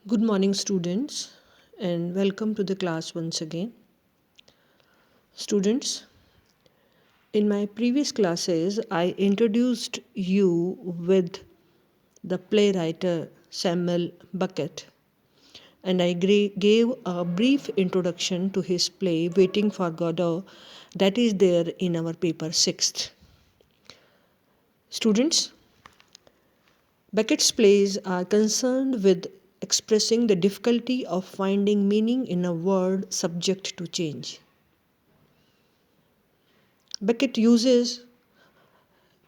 Good morning, students, and welcome to the class once again. Students, in my previous classes, I introduced you with the playwright Samuel Beckett, and I gave a brief introduction to his play Waiting for Godot that is there in our paper 6th. Students, Beckett's plays are concerned with expressing the difficulty of finding meaning in a world subject to change. Beckett uses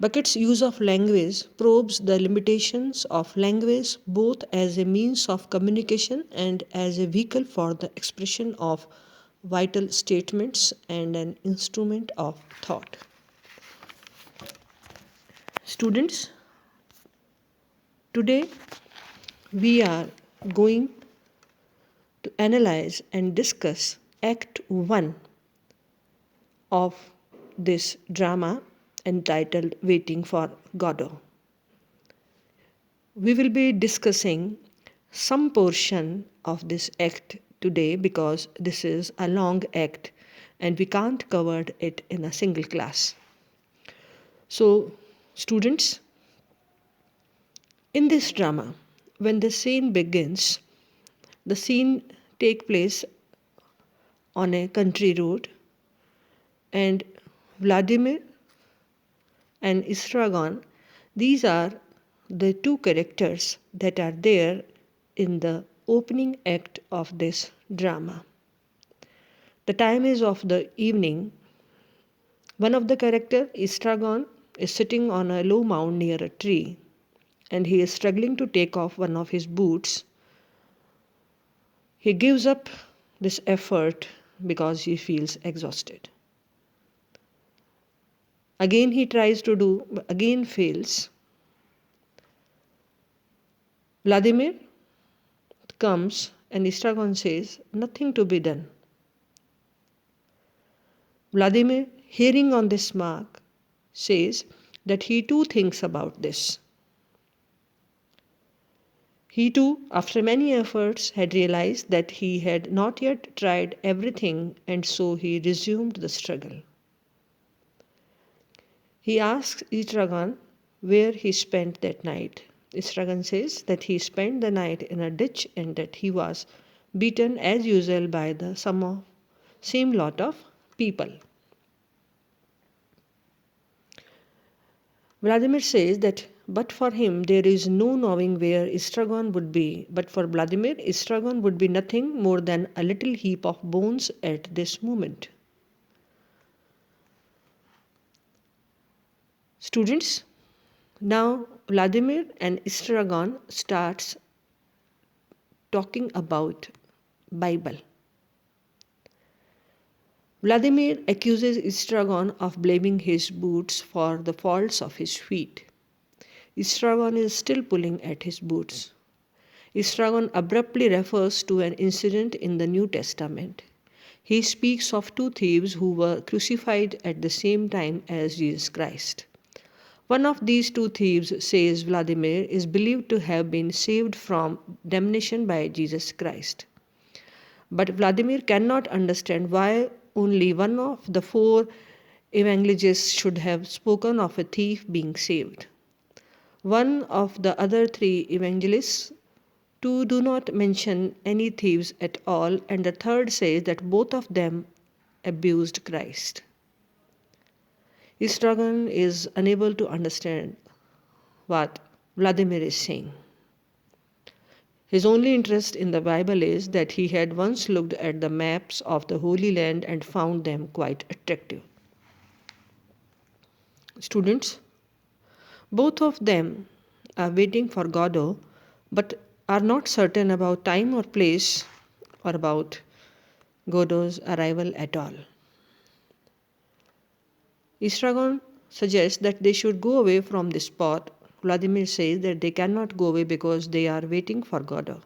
Beckett's use of language probes the limitations of language both as a means of communication and as a vehicle for the expression of vital statements and an instrument of thought. Students, today we are going to analyze and discuss Act 1 of this drama entitled Waiting for Godot. We will be discussing some portion of this act today because this is a long act and we can't cover it in a single class. So, students, in this drama, when the scene begins, the scene takes place on a country road and Vladimir and Istragon, these are the two characters that are there in the opening act of this drama. The time is of the evening. One of the characters, Istragon, is sitting on a low mound near a tree and he is struggling to take off one of his boots. He gives up this effort because he feels exhausted. Again he tries to do, but again fails. Vladimir comes and Istragon says, "Nothing to be done." Vladimir, hearing on this mark, says that he too thinks about this. He too, after many efforts, had realized that he had not yet tried everything, and so he resumed the struggle. He asks Istragon where he spent that night. Istragon says that he spent the night in a ditch and that he was beaten as usual by the same lot of people. Vladimir says that but for him there is no knowing where Istragon would be. But for Vladimir, Istragon would be nothing more than a little heap of bones at this moment. Students, now Vladimir and Istragon starts talking about Bible. Vladimir accuses Istragon of blaming his boots for the faults of his feet. Istragon is still pulling at his boots. Istragon abruptly refers to an incident in the New Testament. He speaks of two thieves who were crucified at the same time as Jesus Christ. One of these two thieves, says Vladimir, is believed to have been saved from damnation by Jesus Christ. But Vladimir cannot understand why only one of the four evangelists should have spoken of a thief being saved. One of the other three evangelists two do not mention any thieves at all, and the third says that both of them abused Christ. Istragon is unable to understand what Vladimir is saying. His only interest in the Bible is that he had once looked at the maps of the Holy Land and found them quite attractive. Students, both of them are waiting for Godot, but are not certain about time or place or about Godot's arrival at all. Istragon suggests that they should go away from this spot. Vladimir says that they cannot go away because they are waiting for Godot.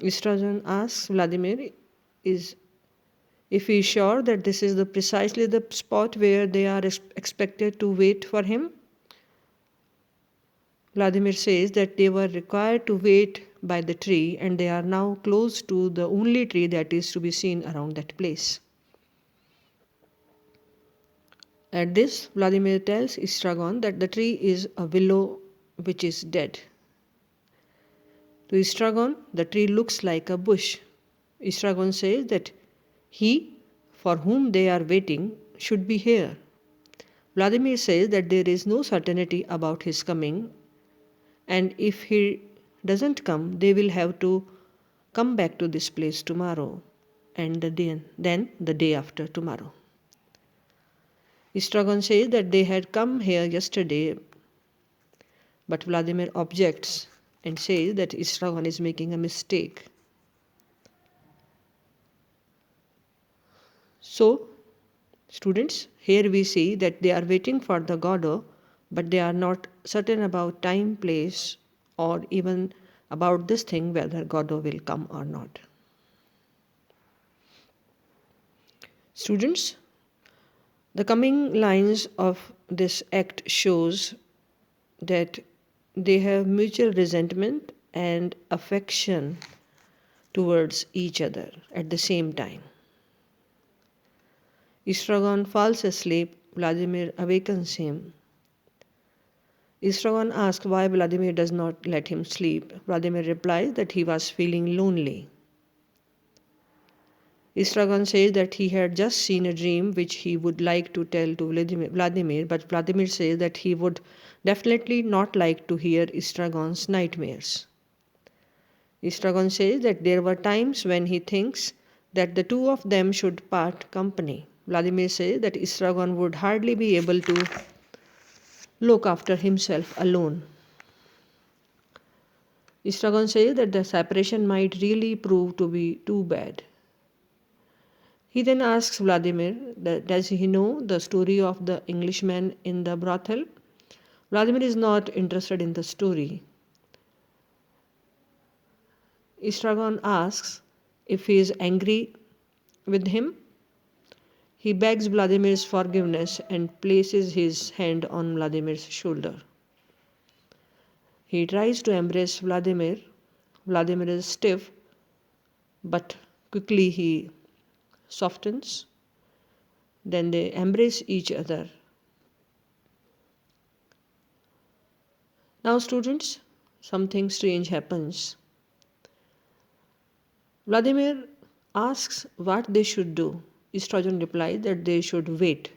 Istragon asks Vladimir if he is sure that this is precisely the spot where they are expected to wait for him. Vladimir says that they were required to wait by the tree and they are now close to the only tree that is to be seen around that place. At this, Vladimir tells Istragon that the tree is a willow which is dead. To Istragon, the tree looks like a bush. Istragon says that he, for whom they are waiting, should be here. Vladimir says that there is no certainty about his coming, and if he doesn't come, they will have to come back to this place tomorrow and then the day after tomorrow. Istragon says that they had come here yesterday, but Vladimir objects and says that Istragon is making a mistake. So, students, here we see that they are waiting for the Godot, but they are not certain about time, place, or even about this thing whether Godot will come or not. Students, the coming lines of this act shows that they have mutual resentment and affection towards each other at the same time. Istragon falls asleep, Vladimir awakens him. Istragon asks why Vladimir does not let him sleep. Vladimir replies that he was feeling lonely. Istragon says that he had just seen a dream which he would like to tell to Vladimir, but Vladimir says that he would definitely not like to hear Istragon's nightmares. Istragon says that there were times when he thinks that the two of them should part company. Vladimir says that Istragon would hardly be able to look after himself alone. Istragon says that the separation might really prove to be too bad. He then asks Vladimir that does he know the story of the Englishman in the brothel. Vladimir is not interested in the story. Istragon asks if he is angry with him. He begs Vladimir's forgiveness and places his hand on Vladimir's shoulder. He tries to embrace Vladimir. Vladimir is stiff, but quickly he softens. Then they embrace each other. Now, students, something strange happens. Vladimir asks what they should do. Istragon replies that they should wait.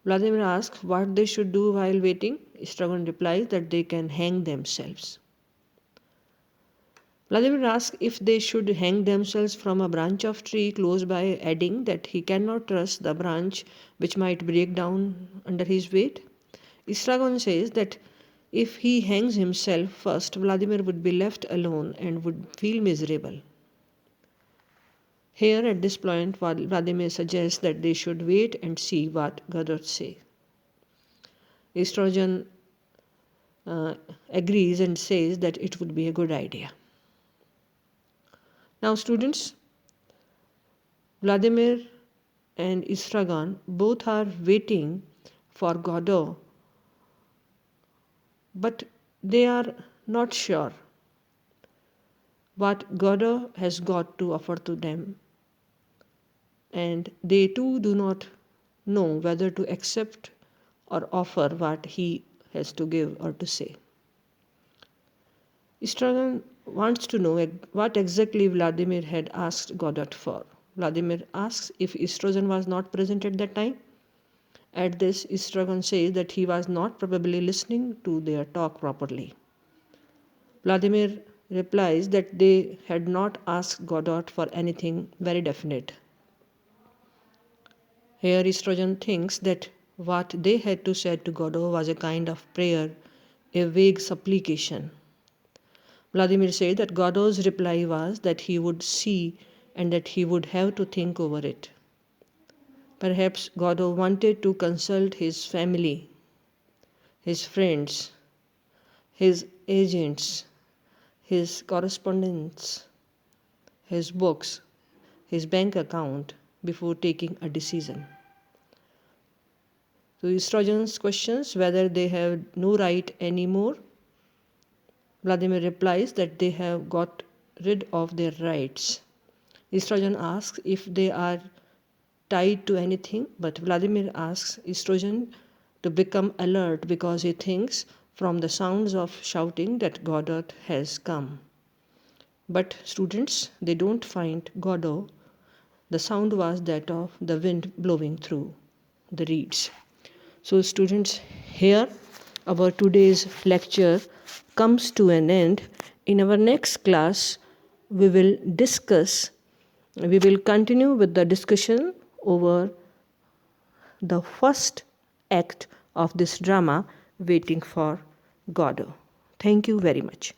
Vladimir asks what they should do while waiting. Istragon replies that they can hang themselves. Vladimir asks if they should hang themselves from a branch of tree close by, adding that he cannot trust the branch which might break down under his weight. Istragon says that if he hangs himself first, Vladimir would be left alone and would feel miserable. Here at this point, Vladimir suggests that they should wait and see what Godot says. Istragon agrees and says that it would be a good idea. Now, students, Vladimir and Istragon both are waiting for Godot, but they are not sure what Godot has got to offer to them, and they too do not know whether to accept or offer what he has to give or to say. Istragon wants to know what exactly Vladimir had asked Godot for. Vladimir asks if Istragon was not present at that time. At this, Istragon says that he was not probably listening to their talk properly. Vladimir replies that they had not asked Godot for anything very definite. Here, Istragon thinks that what they had to say to Godot was a kind of prayer, a vague supplication. Vladimir said that Godot's reply was that he would see and that he would have to think over it. Perhaps Godot wanted to consult his family, his friends, his agents, his correspondence, his books, his bank account before taking a decision. So Istragon's questions whether they have no right anymore Vladimir replies that they have got rid of their rights. Estrogen asks if they are tied to anything, but Vladimir asks Estrogen to become alert because he thinks from the sounds of shouting that Godot has come. But students, they don't find Godot. The sound was that of the wind blowing through the reeds. So students, here our today's lecture comes to an end. In our next class, we will continue with the discussion over the first act of this drama, Waiting for Godot. Thank you very much.